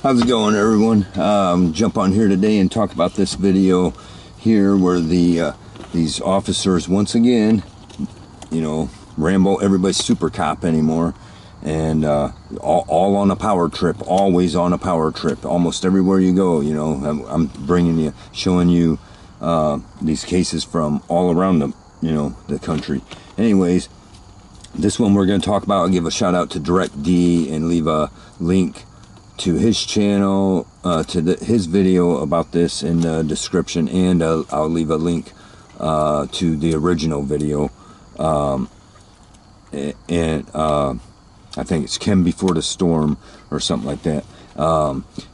How's it going, everyone? Jump on here today and talk about this video here where these officers once again, Rambo, everybody's super cop anymore, and all on a power trip, always on a power trip, almost everywhere you go. I'm bringing you, showing you these cases from all around the country. Anyways, this one we're going to talk about. I'll give a shout out to Direct D and leave a link to his channel, to his video about this in the description, and I'll leave a link to the original video, and I think it's Kim Before the Storm or something like that,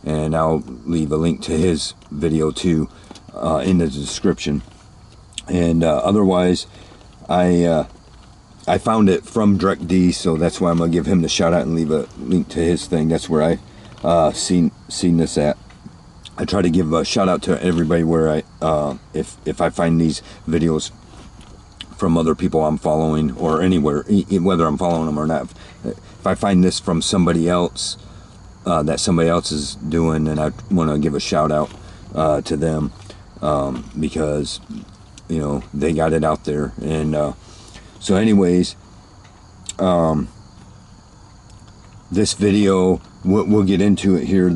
and I'll leave a link to his video too in the description. And otherwise, I found it from Direct D, so that's why I'm gonna give him the shout out and leave a link to his thing. That's where I seen this at. I try to give a shout out to everybody where I if I find these videos from other people I'm following, or anywhere, whether I'm following them or not. If I find this from somebody else that somebody else is doing, then I want to give a shout out to them, because they got it out there. And so anyways, this video, we'll get into it here. I'm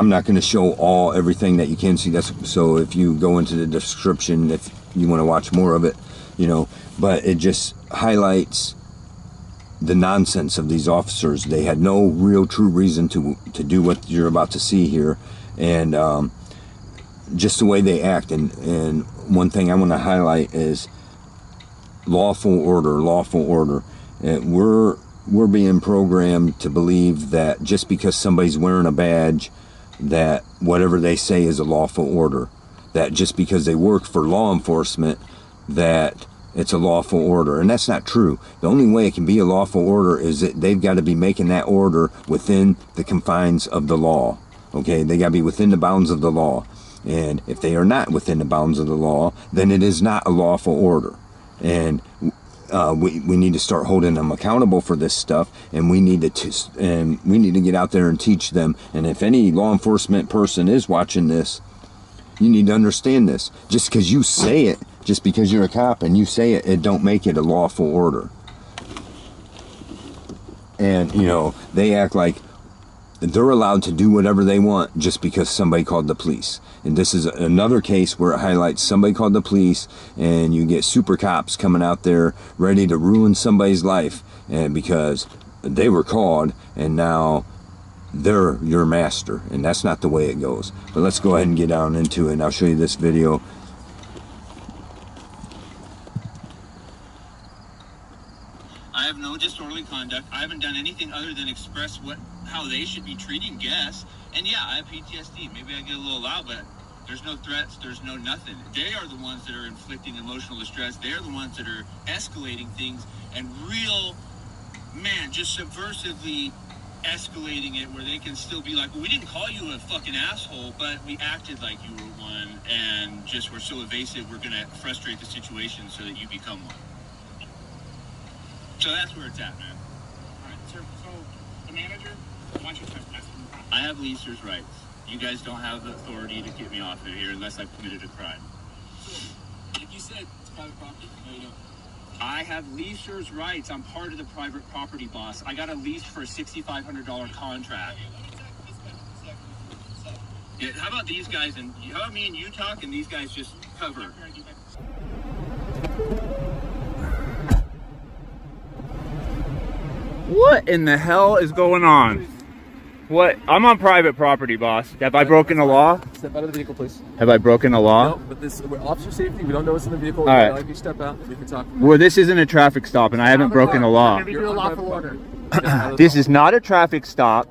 not going to show everything that you can see. So if you go into the description, if you want to watch more of it, but it just highlights the nonsense of these officers. They had no real true reason to do what you're about to see here, and just the way they act. And one thing I want to highlight is lawful order. And we're being programmed to believe that just because somebody's wearing a badge, that whatever they say is a lawful order. That just because they work for law enforcement, that it's a lawful order. And that's not true. The only way it can be a lawful order is that they've got to be making that order within the confines of the law. Okay, they got to be within the bounds of the law. And if they are not within the bounds of the law, then it is not a lawful order. And we need to start holding them accountable for this stuff, and we need to get out there and teach them. And if any law enforcement person is watching this, you need to understand this. Just because you say it, just because you're a cop and you say it, it don't make it a lawful order. And they act like they're allowed to do whatever they want just because somebody called the police. And this is another case where it highlights somebody called the police, and you get super cops coming out there ready to ruin somebody's life, and because they were called, and now they're your master. And that's not the way it goes. But let's go ahead and get down into it, and I'll show you this video. I have no disorderly conduct. I haven't done anything other than express how they should be treating guests. And yeah, I have PTSD. Maybe I get a little loud, but there's no threats. There's no nothing. They are the ones that are inflicting emotional distress. They're the ones that are escalating things and just subversively escalating it, where they can still be like, well, we didn't call you a fucking asshole, but we acted like you were one, and just we're so evasive, we're going to frustrate the situation so that you become one. So that's where it's at, man. All right, sir. So the manager wants you trespassing. I have leaser's rights. You guys don't have the authority to get me off of here unless I've committed a crime. Like you said, it's private property. No, you don't. I have leaser's rights. I'm part of the private property, boss. I got a lease for a $6,500 contract. Yeah, how about these guys, and how about me and you talk, and these guys just cover? What in the hell is going on? What? I'm on private property, boss. Have I broken the law? Step out of the vehicle, please. Have I broken the law? No, but we're officer safety. We don't know what's in the vehicle. All right. Like you step out, we can talk. Well, this isn't a traffic stop, and I haven't broken the law. You're a lawful order. This is not a traffic stop,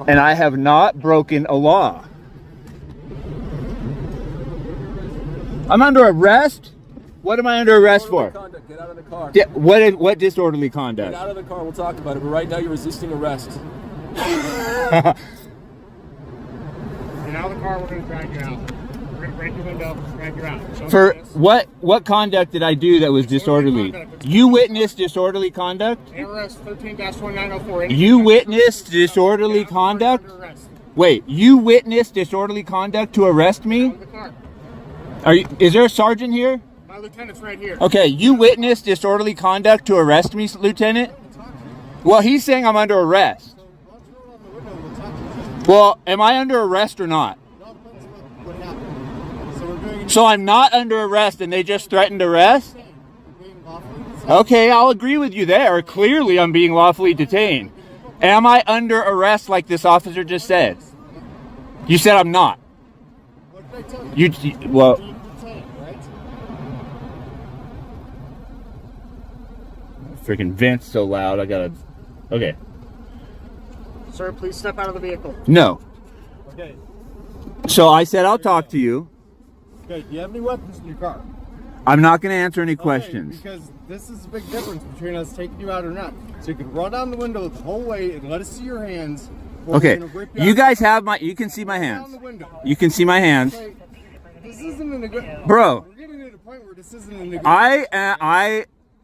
and I have not broken a law. I'm under arrest? What am I under arrest for? Conduct. Get out of the car. Yeah, what disorderly conduct? Get out of the car. We'll talk about it. But right now, you're resisting arrest. Get out of the car. We're going to drag you out. Break your window, crack your out. Show me For this. what conduct did I do that was disorderly? You witnessed disorderly conduct? ARS 13-2904. You witnessed disorderly conduct? Wait, you witnessed disorderly conduct to arrest me? The car. Is there a sergeant here? My lieutenant's right here. Okay, you witnessed disorderly conduct to arrest me, Lieutenant? Well, he's saying I'm under arrest. Well, am I under arrest or not? So I'm not under arrest and they just threatened arrest? Okay, I'll agree with you there. Clearly I'm being lawfully detained. Am I under arrest like this officer just said? You said I'm not. Well, freaking vent's so loud, I gotta, okay. Sir, please step out of the vehicle. No. Okay. So I said I'll talk to you. Okay. Do you have any weapons in your car? I'm not gonna answer any questions. Because this is a big difference between us taking you out or not. So you can roll down the window the whole way and let us see your hands. or we're Okay, gonna rip you out. guys have you can see my Roll down hands. the window. You can see my hands. Okay, This isn't an agreement. Bro, We're getting to the point where this isn't an agreement.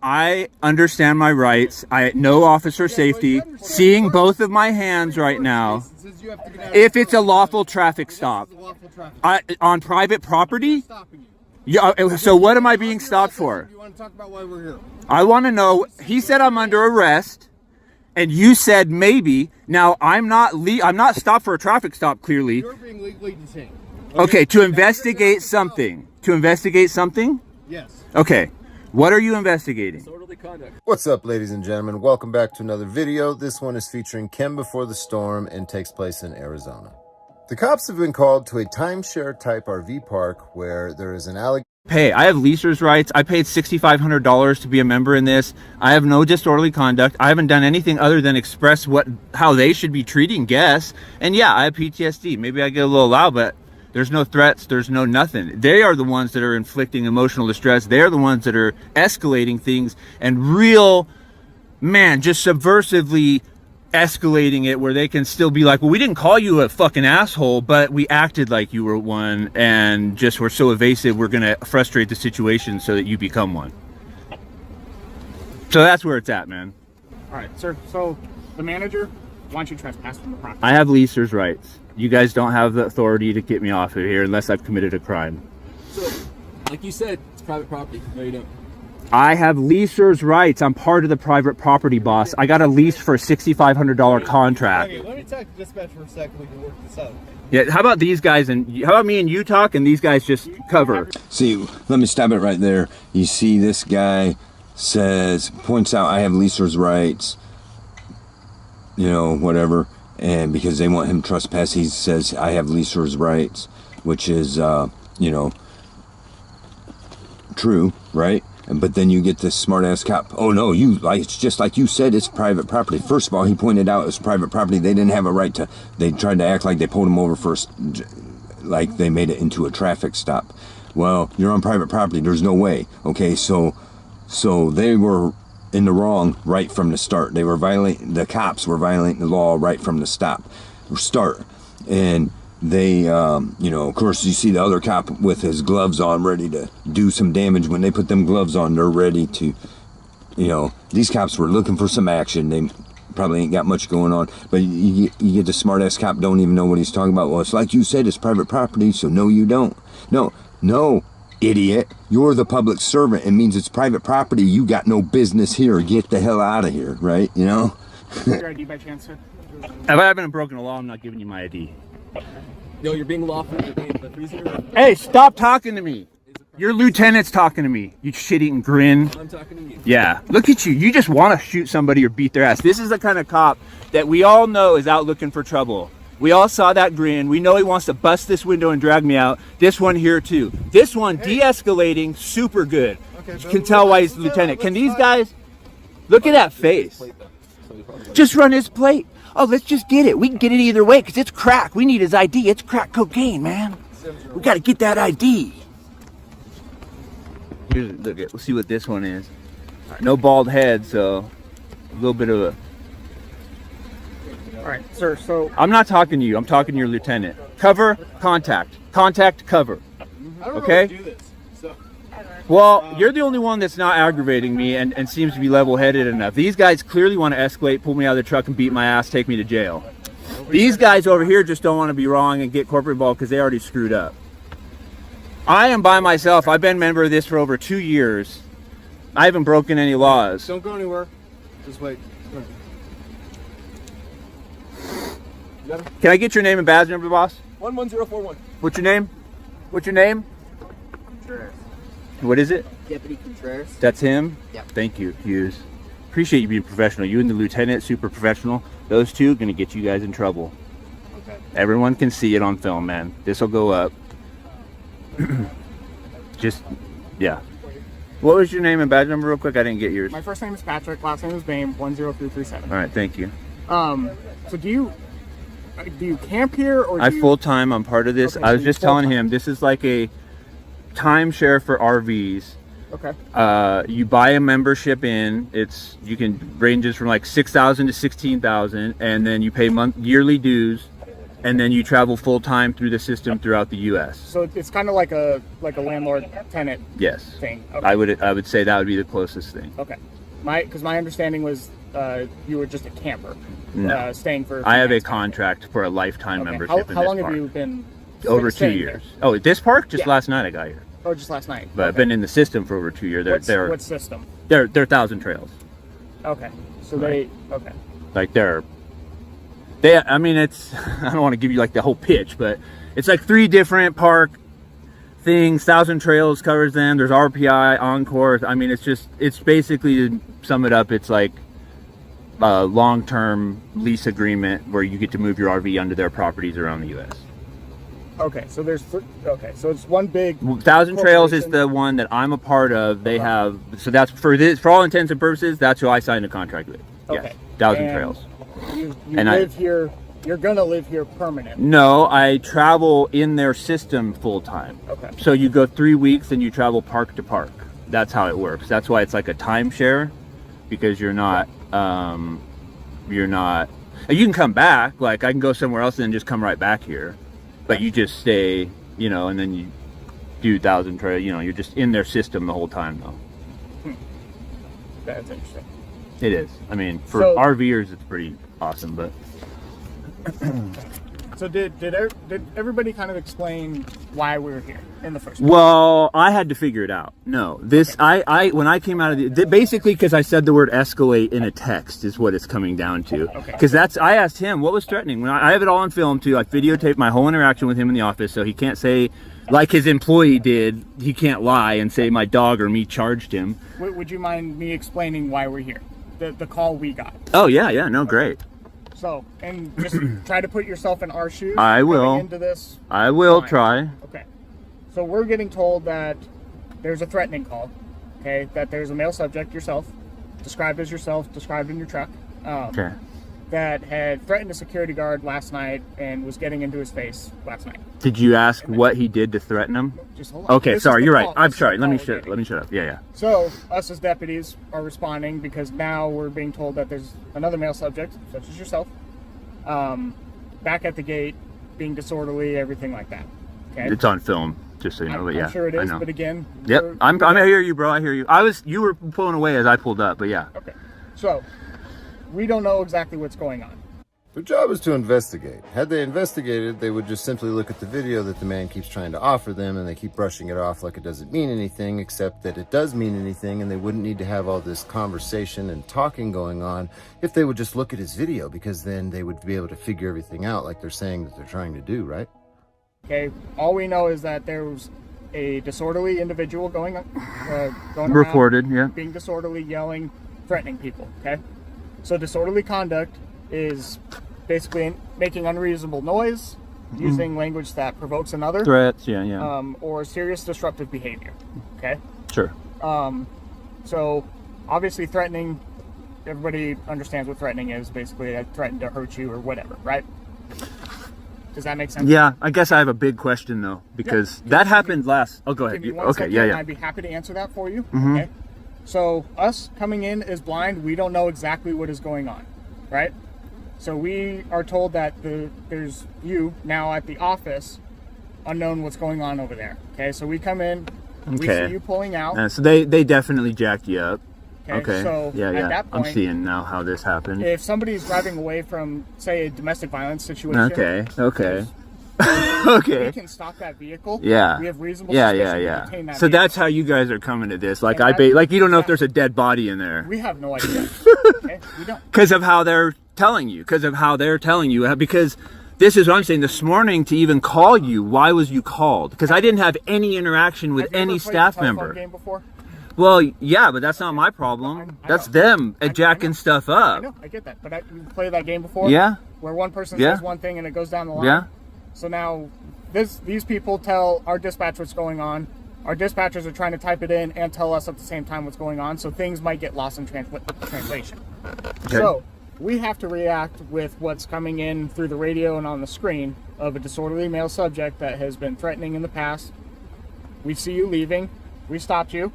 I understand my rights. I know officer safety. Seeing both of my hands right now. If it's a lawful traffic stop, on private property. Yeah. So what am I being stopped for? You want to talk about why we're here? I want to know. He said I'm under arrest, and you said maybe. Now I'm not stopped for a traffic stop. Clearly. You're being legally detained. Okay, to investigate something. To investigate something? Yes. Okay. What are you investigating? Disorderly conduct. What's up, ladies and gentlemen? Welcome back to another video. This one is featuring Ken Before the Storm and takes place in Arizona. The cops have been called to a timeshare type RV park where there is an allegation. Hey, I have leaser's rights. I paid $6,500 to be a member in this. I have no disorderly conduct. I haven't done anything other than express how they should be treating guests. And yeah, I have PTSD. Maybe I get a little loud, but there's no threats. There's no nothing. They are the ones that are inflicting emotional distress. They're the ones that are escalating things and just subversively escalating it where they can still be like, well, we didn't call you a fucking asshole, but we acted like you were one and just were so evasive, we're going to frustrate the situation so that you become one. So that's where it's at, man. All right, sir. So the manager wants you trespass from the property. I have leaser's rights. You guys don't have the authority to get me off of here unless I've committed a crime. So, like you said, it's private property. No, you don't. I have leaser's rights. I'm part of the private property, boss. I got a lease for a $6,500 contract. Okay, let me talk to dispatch for a second. We can work this out. Yeah, how about these guys how about me and you talk and these guys just cover? See, let me stop it right there. You see, this guy points out I have leaser's rights, you know, whatever. And because they want him to trespass, he says I have leaser's rights, which is, you know, true, right? But then you get this smart-ass cop. Oh no, it's just like you said, it's private property. First of all, he pointed out it was private property. They didn't have a right to. They tried to act like they pulled him over first, like they made it into a traffic stop. Well, you're on private property. There's no way. Okay, so they were in the wrong right from the start. The cops were violating the law right from the start. And they, you know, of course, you see the other cop with his gloves on, ready to do some damage. When they put them gloves on, they're ready to, you know, these cops were looking for some action. They probably ain't got much going on, but you get the smart-ass cop, don't even know what he's talking about. Well, it's like you said, it's private property, so no, you don't. No, idiot. You're the public servant. It means it's private property. You got no business here. Get the hell out of here, right? You know? Your ID by chance, sir? If I haven't broken a law, I'm not giving you my ID. No, you're being lawfully detained. The reason Hey, stop talking to me. Your lieutenant's talking to me. You shit-eating grin. I'm talking to you. Yeah, look at you. You just want to shoot somebody or beat their ass. This is the kind of cop that we all know is out looking for trouble. We all saw that grin. We know he wants to bust this window and drag me out. This one here too. This one de-escalating, super good. You can tell why he's the lieutenant. Can these guys look at that face? Just run his plate. Oh, let's just get it. We can get it either way because it's crack. We need his ID. It's crack cocaine, man. We got to get that ID. Here's, look at. We'll see what this one is. No bald head, so a little bit of a. All right, sir. So I'm not talking to you. I'm talking to your lieutenant. Cover, contact. Contact, cover. I don't Okay. really do this. So Well, you're the only one that's not aggravating me and seems to be level-headed enough. These guys clearly want to escalate, pull me out of the truck and beat my ass, take me to jail. These guys over here just don't want to be wrong and get corporate involved because they already screwed up. I am by myself. I've been a member of this for over 2 years. I haven't broken any laws. don't go anywhere. Just wait. Can I get your name and badge number, boss? 11041. What's your name? What's your name? What is it? Deputy Contreras. That's him? Yep. Thank you, Hughes. Appreciate you being professional. You and the lieutenant, super professional. Those two are going to get you guys in trouble. Okay. Everyone can see it on film, man. This will go up. Just, yeah. What was your name and badge number real quick? I didn't get yours. My first name is Patrick, last name is Bame, 10337. All right, thank you. So do you camp here or I full-time, I'm part of this. Okay, I so was you're just telling full-time. him, this is like a timeshare for RVs. Okay. You buy a membership in, you can ranges from like 6,000 to 16,000, and then you pay yearly dues, and then you travel full-time through the system throughout the U.S. So it's kind of like a landlord tenant Yes. thing. Okay. I would say that would be the closest thing. Okay. Because my understanding was you were just a camper, No. staying for. I have a nights. contract for a lifetime Okay. membership in How this long park. have you been? Over 2 staying years. here? Oh, this park? Just Yeah. last night I got here. Oh, just last night. But I've Okay. been in the system for over 2 years. What system? They're 1,000 trails. Okay. So Right. okay. Like I mean, it's, I don't want to give you like the whole pitch, but it's like 3 different park things. 1,000 Trails covers them. There's RPI, Encore. I mean, it's basically, to sum it up, it's like a long-term lease agreement where you get to move your RV onto their properties around the U.S. Okay. So so it's one big. 1,000 Trails is corporation. the one that I'm a part of. They have, so that's for all intents and purposes, that's who I signed a contract with. Yes, Okay. 1,000 And Trails. You And live here. You're gonna live here permanent. No, I travel in their system full time. Okay. So you go 3 weeks and you travel park to park. That's how it works. That's why it's like a timeshare, because you're not, you can come back, like I can go somewhere else and then just come right back here. But you just stay, and then you do 1,000 Trail, you're just in their system the whole time though. That's interesting. It is. I mean, for So- RVers, it's pretty awesome, but So did everybody kind of explain why we were here in the first place? well, I had to figure it out. No, this I when I came out of basically because I said the word escalate in a text is what it's coming down to. Okay. Because I asked him what was threatening. When I have it all on film too. I videotaped my whole interaction with him in the office, so he can't say like his employee did. He can't lie and say my dog or me charged him. Would you mind me explaining why we're here? The call we got. Oh yeah, no, great. So, and just try to put yourself in our shoes. I will. Going into this. I will Fine. try. Okay. So we're getting told that there's a threatening call. Okay. That there's a male subject, yourself, described in your truck. Okay. That had threatened a security guard last night and was getting into his face last night. Did you ask what he did to threaten him? Just hold on. Okay, This is sorry, the you're right. call- I'm this is sorry. the Let me call we're getting. shut up. Yeah. So, us as deputies are responding because now we're being told that there's another male subject, such as yourself, back at the gate, being disorderly, everything like that. Okay. It's on film, just so you know. But yeah, I'm sure it I is, know. but again. Yep, we're- I hear you, bro. I hear you. You were pulling away as I pulled up, but yeah. Okay. So, we don't know exactly what's going on. Their job is to investigate. Had they investigated, they would just simply look at the video that the man keeps trying to offer them, and they keep brushing it off like it doesn't mean anything, except that it does mean anything, and they wouldn't need to have all this conversation and talking going on if they would just look at his video, because then they would be able to figure everything out like they're saying that they're trying to do, right? Okay. All we know is that there was a disorderly individual going around, Reported, yeah. being disorderly, yelling, threatening people. Okay. So disorderly conduct is basically making unreasonable noise, using language that provokes another, Threats, yeah. or serious disruptive behavior. Okay. Sure. So obviously threatening, everybody understands what threatening is. Basically, I threatened to hurt you or whatever, right? Does that make sense? Yeah, I guess I have a big question though, because that happened last. Oh, go ahead. Give me one Okay, second, yeah. and I'd be happy to answer that for you. Okay. So us coming in as blind, we don't know exactly what is going on, right? So we are told that there's you now at the office unknown what's going on over there. Okay, so we come in, we Okay. see you pulling out. So they definitely jacked you up. Okay, so yeah, at yeah. that point, I'm seeing now how this happened. if somebody's driving away from, say, a domestic violence situation, Okay. we Okay. can stop that vehicle. Yeah. We have reasonable Yeah, suspicion yeah, to detain yeah. that So vehicle. that's how you guys are coming to this. Like And like you don't know if there's a dead body in there We have no idea. Okay, we don't. because of how they're telling you. Because this is what I'm saying. This morning to even call you, why was you called? Because I didn't have any interaction with Have you any ever played staff a telephone member. game before? Well, yeah, but that's not my problem. I That's know. them I jacking know. stuff I up. know, I get that, but you played that game before? Yeah. Where one person Yeah. says one thing and it goes down the line? Yeah. So now these people tell our dispatch what's going on. Our dispatchers are trying to type it in and tell us at the same time what's going on, so things might get lost in translation. Okay. So we have to react with what's coming in through the radio and on the screen of a disorderly male subject that has been threatening in the past. We see you leaving. We stopped you.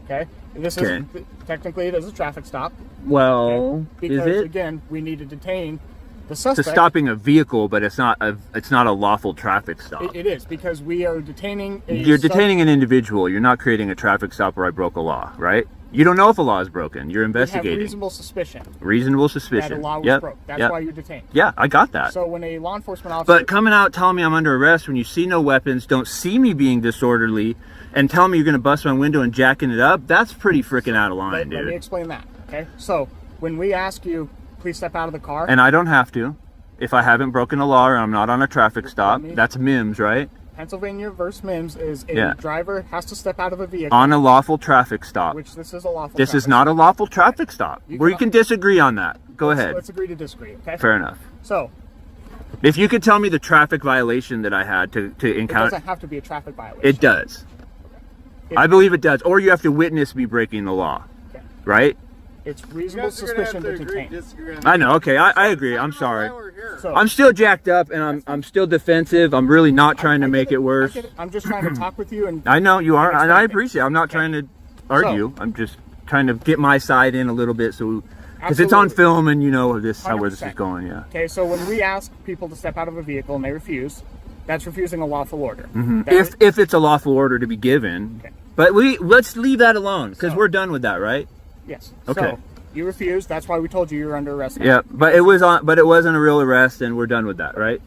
Okay? This is technically it is a traffic stop. Well, Okay? Because is it? again, we need to detain the It's suspect. stopping a vehicle, but it's not a lawful traffic stop. It is because we are detaining a You're detaining an individual. You're not creating a traffic stop where I broke a law, right? You don't know if a law is broken. You're We have investigating. reasonable suspicion Reasonable that suspicion. a law was Yep. broke. That's Yep. why you're detained. Yeah, I got that. So when a law enforcement officer But coming out telling me I'm under arrest when you see no weapons, don't see me being disorderly, and telling me you're going to bust my window and jacking it up, that's pretty freaking out of line, let me dude. explain that. Okay, so when we ask you, please step out of the car. And I don't have to. If I haven't broken a law or I'm not on a traffic stop, that's MIMS, right? Pennsylvania versus MIMS is a Yeah. driver has to step out of a vehicle, On a lawful traffic stop. which this is a lawful. This is traffic not a lawful traffic stop. You Where you can- can disagree on that. Go ahead. Let's agree to disagree. Okay. Fair enough. So If you could tell me the traffic violation that I had to it encounter, doesn't have to be a traffic violation. it does. It- I believe it does. Or you have to witness me breaking the law, Okay. right? It's You reasonable guys are gonna have suspicion to to agree, detain. disagree on I know. Okay, I agree. I'm sorry. why we're here. So I'm still jacked up, and I'm still defensive. I'm really not trying to make it worse. I get it. I'm just trying to talk with you and I know you are, and I Explain things. appreciate it. I'm not trying to argue. I'm just trying to get my side in a little bit, so because it's on Absolutely. film, and you know where this how where this is 100%. going. Yeah. Okay, so when we ask people to step out of a vehicle and they refuse, that's refusing a lawful order. Mm-hmm. That is- If it's a lawful order to be given, Okay. but let's leave that alone because So- we're done with that, right? yes. Okay. So you refused. That's why we told you you're under arrest. now. Yeah, but it wasn't a real arrest, and we're done with that, right?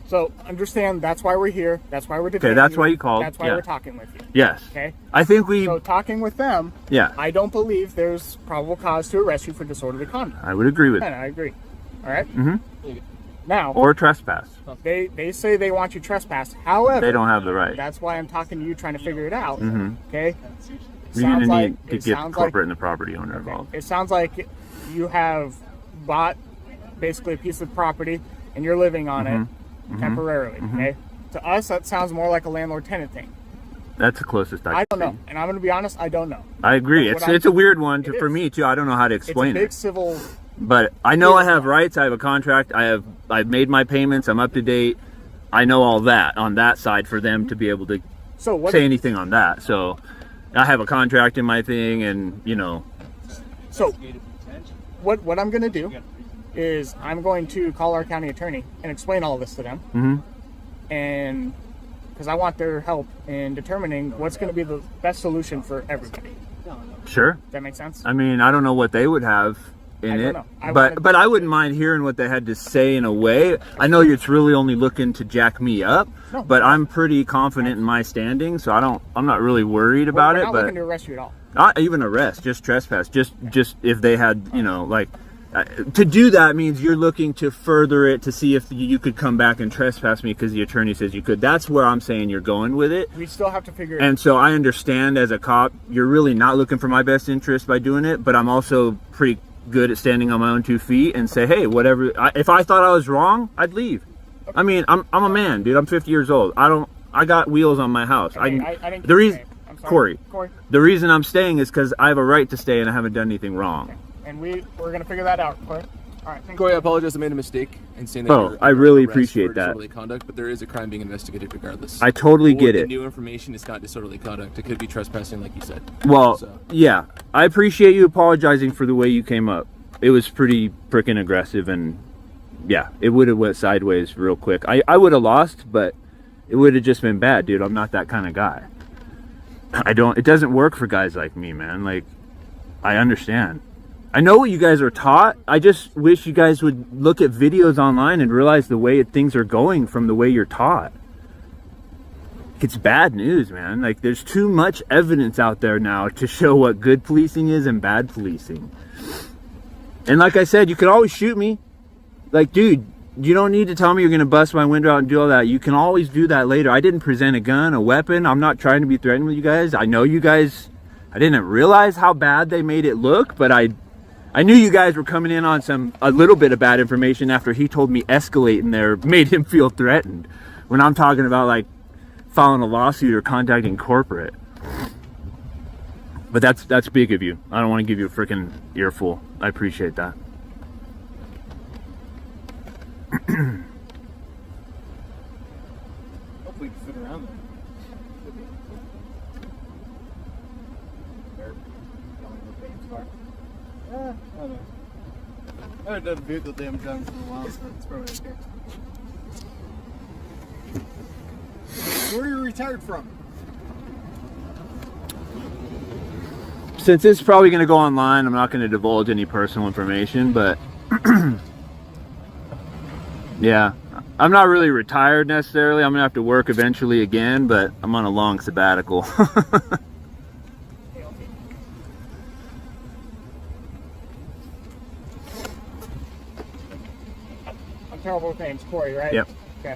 So understand that's why we're here. That's why we're detaining that's you. why you called, That's why yeah. we're talking with you. Yes. Okay. I think we. So talking with them, Yeah, I don't believe there's probable cause to arrest you for disorderly conduct. I would agree with. And I agree. All right? Mhm. Now, Or trespass. they say they want you trespassed. However, They don't have the right. that's why I'm talking to you trying to figure it out. Mhm. Okay? You're gonna Sounds need like- to it get sounds corporate like- and the property owner Okay. involved. It sounds like you have bought basically a piece of property and you're living on it temporarily. Okay? To us, that sounds more like a landlord-tenant thing. That's the closest I I don't can know, and I'm going to be honest. I don't know. I agree. But what It's a weird one It for is. me too. I don't know how to It's a explain big it. civil. But I know I weird have one. rights. I have a contract. I've made my payments. I'm up to date. I know all that on that side for them to be able to So what? say anything on that. So I have a contract in my thing, and you know, So what I'm going to do is I'm going to call our county attorney and explain all this to them, and because I want their help in determining what's going to be the best solution for everybody. sure. Does that make sense? I mean, I don't know what they would have in I don't it, know. I but wanted- but I wouldn't mind hearing what they had to say in a way. I know it's really only looking to jack me up, No. but I'm pretty confident in my standing, so I'm not really worried about We're it. not But looking to arrest you at all. not even arrest, just trespass. Just if they had, you know, like to do that means you're looking to further it to see if you could come back and trespass me because the attorney says you could. That's where I'm saying you're going with it. We still have to figure it. And so I understand as a cop, you're really not looking for my best interest by doing it, but I'm also pretty good at standing on my own 2 feet and say, hey, whatever. If I thought I was wrong, I'd leave. I mean, I'm a man, dude. I'm 50 years old. I got wheels on my house. I didn't. The reason, I'm sorry. Corey, Corey, the reason I'm staying is because I have a right to stay and I haven't done anything wrong. and we're gonna figure that out, Corey. All right. Thank Corey, I you. apologize. I made a mistake in saying that. Oh, you're I under really arrest appreciate for that. disorderly conduct, but there is a crime being investigated regardless. I totally get The it. new information is not disorderly conduct. It could be trespassing, like you said. Well, So- yeah, I appreciate you apologizing for the way you came up. It was pretty freaking aggressive, and yeah, it would have went sideways real quick. I would have lost, but it would have just been bad, dude. I'm not that kind of guy. It doesn't work for guys like me, man. Like, I understand. I know what you guys are taught. I just wish you guys would look at videos online and realize the way things are going from the way you're taught. It's bad news, man. Like, there's too much evidence out there now to show what good policing is and bad policing. And like I said, you can always shoot me. Like, dude, you don't need to tell me you're going to bust my window out and do all that. You can always do that later. I didn't present a gun, a weapon. I'm not trying to be threatened with you guys. I know you guys, I didn't realize how bad they made it look, but I knew you guys were coming in on a little bit of bad information after he told me escalating there made him feel threatened. When I'm talking about, like, filing a lawsuit or contacting corporate. But that's big of you. I don't want to give you a freaking earful. I appreciate that. Hopefully you can fit around there. I don't know. I haven't done vehicle damage on for a while, so it's probably okay. Where are you retired from? Since it's probably going to go online, I'm not going to divulge any personal information, but yeah, I'm not really retired necessarily. I'm going to have to work eventually again, but I'm on a long sabbatical. I'm terrible with names. Corey, right? Yep. Okay.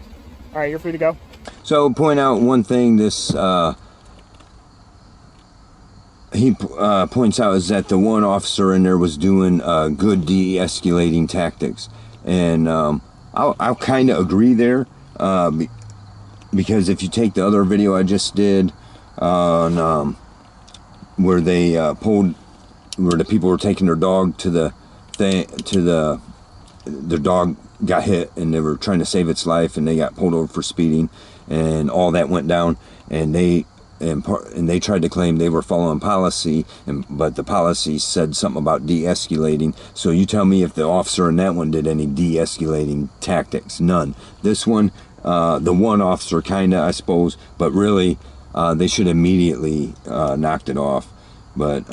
All right, you're free to go. So point out one thing he points out is that the one officer in there was doing good de-escalating tactics, and I'll kind of agree there, because if you take the other video I just did on where they where the people were taking their dog to the their dog got hit and they were trying to save its life and they got pulled over for speeding and all that went down, and they tried to claim they were following policy, but the policy said something about de-escalating. So you tell me if the officer in that one did any de-escalating tactics. None. This one, the one officer kinda, I suppose, but really they should immediately knocked it off. But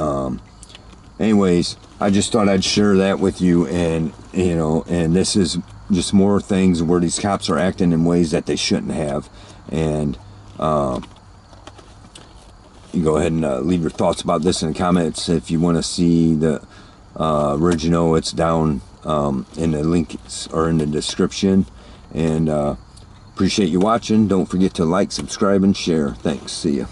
anyways, I just thought I'd share that with you, and you know, and this is just more things where these cops are acting in ways that they shouldn't have. And you go ahead and leave your thoughts about this in the comments. If you want to see the original, it's down in the links or in the description. And appreciate you watching. Don't forget to like, subscribe, and share. Thanks. See ya.